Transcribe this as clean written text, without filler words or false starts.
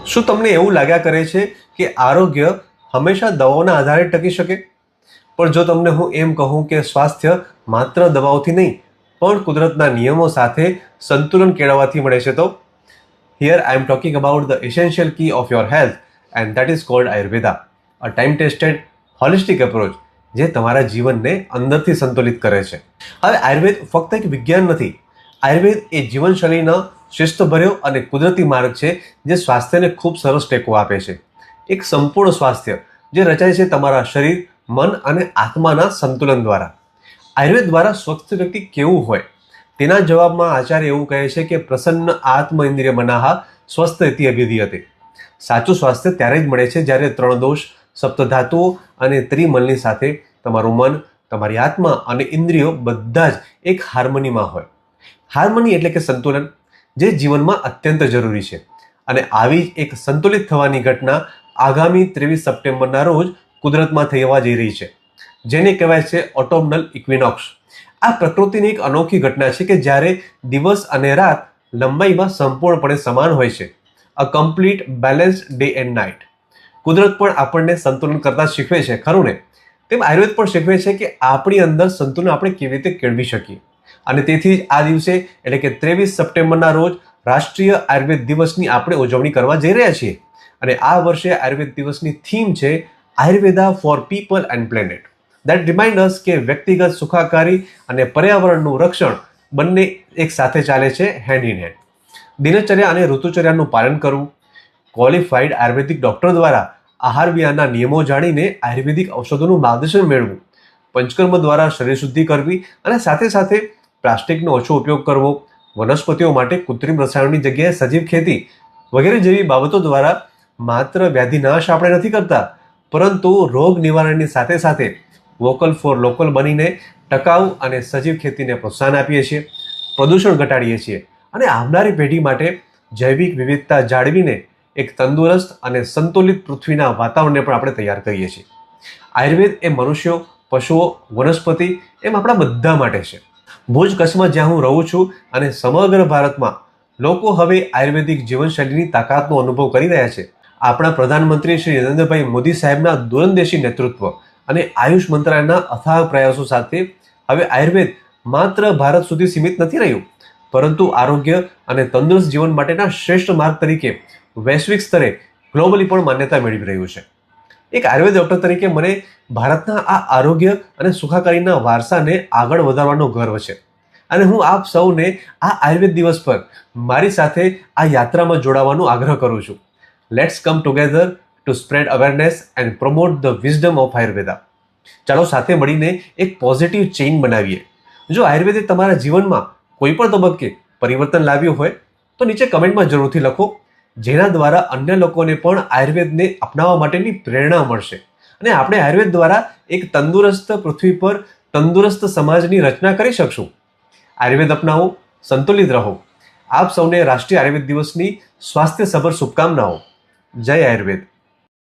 શું તમને એવું લાગ્યા કરે છે કે આરોગ્ય હંમેશા દવાઓના આધારે ટકી શકે? પણ જો તમને હું એમ કહું કે સ્વાસ્થ્ય માત્ર દવાઓથી નહીં પણ કુદરતના નિયમો સાથે સંતુલન કેળવવાથી મળે છે, તો here I am talking about the essential key of your health and that is called Ayurveda, a time tested holistic approach જે તમારા જીવનને અંદરથી સંતુલિત કરે છે. હવે આયુર્વેદ ફક્ત એક વિજ્ઞાન નથી. આયુર્વેદ એ જીવનશૈલીનો શિસ્તભર્યો અને કુદરતી માર્ગ છે જે સ્વાસ્થ્યને ખૂબ સરસ ટેકો આપે છે. એક સંપૂર્ણ સ્વાસ્થ્ય જે રચાય છે તમારા શરીર, મન અને આત્માના સંતુલન દ્વારા. આયુર્વેદ દ્વારા સ્વસ્થ વ્યક્તિ કેવું હોય તેના જવાબમાં આચાર્ય એવું કહે છે કે પ્રસન્ન આત્મ ઇન્દ્રિય મનાહા સ્વસ્થ ઇતિ અભિધીયતે. સાચું સ્વાસ્થ્ય ત્યારે જ મળે છે જ્યારે 3 દોષ, સપ્તધાતુઓ અને ત્રિમલની સાથે તમારું મન, તમારી આત્મા અને ઇન્દ્રિયો બધા જ એક હાર્મનીમાં હોય. હાર્મની એટલે કે સંતુલન, જે જીવનમાં અત્યંત જરૂરી છે. અને આવી જ એક સંતુલિત થવાની ઘટના આગામી 23 સપ્ટેમ્બરના રોજ કુદરતમાં થવા જઈ રહી છે, જેને કહેવાય છે ઓટોમનલ ઇક્વિનોક્સ. આ પ્રકૃતિની એક અનોખી ઘટના છે કે જ્યારે દિવસ અને રાત લંબાઈમાં સંપૂર્ણપણે સમાન હોય છે. અ complete balanced day and night. કુદરત પણ આપણને સંતુલન કરતા શીખવે છે, ખરું ને? તેમ આયુર્વેદ પણ શીખવે છે કે આપણી અંદર સંતુલન આપણે કેવી રીતે કેળવી શકીએ. અને તેથી જ આ દિવસે એટલે કે 23 સપ્ટેમ્બરના રોજ રાષ્ટ્રીય આયુર્વેદ દિવસની આપણે ઉજવણી કરવા જઈ રહ્યા છીએ. અને આ વર્ષે આયુર્વેદ દિવસની થીમ છે Ayurveda for people and planet. That remind us કે વ્યક્તિગત સુખાકારી અને પર્યાવરણનું રક્ષણ બંને એક સાથે ચાલે છે, હેન્ડ ઇન હેન્ડ. દિનચર્યા અને ઋતુચર્યાનું પાલન કરવું, ક્વોલિફાઈડ આયુર્વેદિક ડૉક્ટર દ્વારા આહાર વિહારના નિયમો જાણીને આયુર્વેદિક ઔષધોનું માર્ગદર્શન મેળવવું, પંચકર્મ દ્વારા શરીર શુદ્ધિ કરવી અને સાથે સાથે પ્લાસ્ટિકનો ઓછો ઉપયોગ કરવો, વનસ્પતિઓ માટે કૃત્રિમ રસાયણની જગ્યાએ સજીવ ખેતી વગેરે જેવી બાબતો દ્વારા માત્ર વ્યાધિનાશ આપણે નથી કરતા, પરંતુ રોગ નિવારણની સાથે સાથે વોકલ ફોર લોકલ બનીને ટકાઉ અને સજીવ ખેતીને પ્રોત્સાહન આપીએ છીએ, પ્રદૂષણ ઘટાડીએ છીએ અને આવનારી પેઢી માટે જૈવિક વિવિધતા જાળવીને એક તંદુરસ્ત અને સંતુલિત પૃથ્વીના વાતાવરણને પણ આપણે તૈયાર કરીએ છીએ. આયુર્વેદ એ મનુષ્યો, પશુઓ, વનસ્પતિ એમ આપણા બધા માટે છે. ભુજ કચ્છમાં જ્યાં હું રહું છું અને સમગ્ર ભારતમાં લોકો હવે આયુર્વેદિક જીવનશૈલીની તાકાતનો અનુભવ કરી રહ્યા છે. આપણા પ્રધાનમંત્રી શ્રી નરેન્દ્રભાઈ મોદી સાહેબના દૂરંદેશી નેતૃત્વ અને આયુષ મંત્રાલયના અથાગ પ્રયાસો સાથે હવે આયુર્વેદ માત્ર ભારત સુધી સીમિત નથી રહ્યું, પરંતુ આરોગ્ય અને તંદુરસ્ત જીવન માટેના શ્રેષ્ઠ માર્ગ તરીકે વૈશ્વિક સ્તરે ગ્લોબલી પણ માન્યતા મેળવી રહ્યું છે. એક આયુર્વેદ ડૉક્ટર તરીકે મને ભારતના આ આરોગ્ય અને સુખાકારીના વારસાને આગળ વધારવાનો ગર્વ છે. અને હું આપ સૌને આ આયુર્વેદ દિવસ પર મારી સાથે આ યાત્રામાં જોડાવાનો આગ્રહ કરું છું. Let's come together to spread awareness and promote the wisdom of Ayurveda. ચાલો સાથે મળીને એક પોઝિટિવ ચેઇન બનાવીએ. જો આયુર્વેદે તમારા જીવનમાં કોઈ પણ તબક્કે પરિવર્તન લાવ્યું હોય તો નીચે કમેન્ટમાં જરૂરથી લખો, જેના દ્વારા અન્ય લોકોને પણ આયુર્વેદને અપનાવવા માટેની પ્રેરણા મળશે અને આપણે આયુર્વેદ દ્વારા એક તંદુરસ્ત પૃથ્વી પર તંદુરસ્ત સમાજની રચના કરી શકશું. આયુર્વેદ અપનાવો, સંતુલિત રહો. આપ સૌને રાષ્ટ્રીય આયુર્વેદ દિવસની સ્વાસ્થ્યસભર શુભકામનાઓ. જય આયુર્વેદ.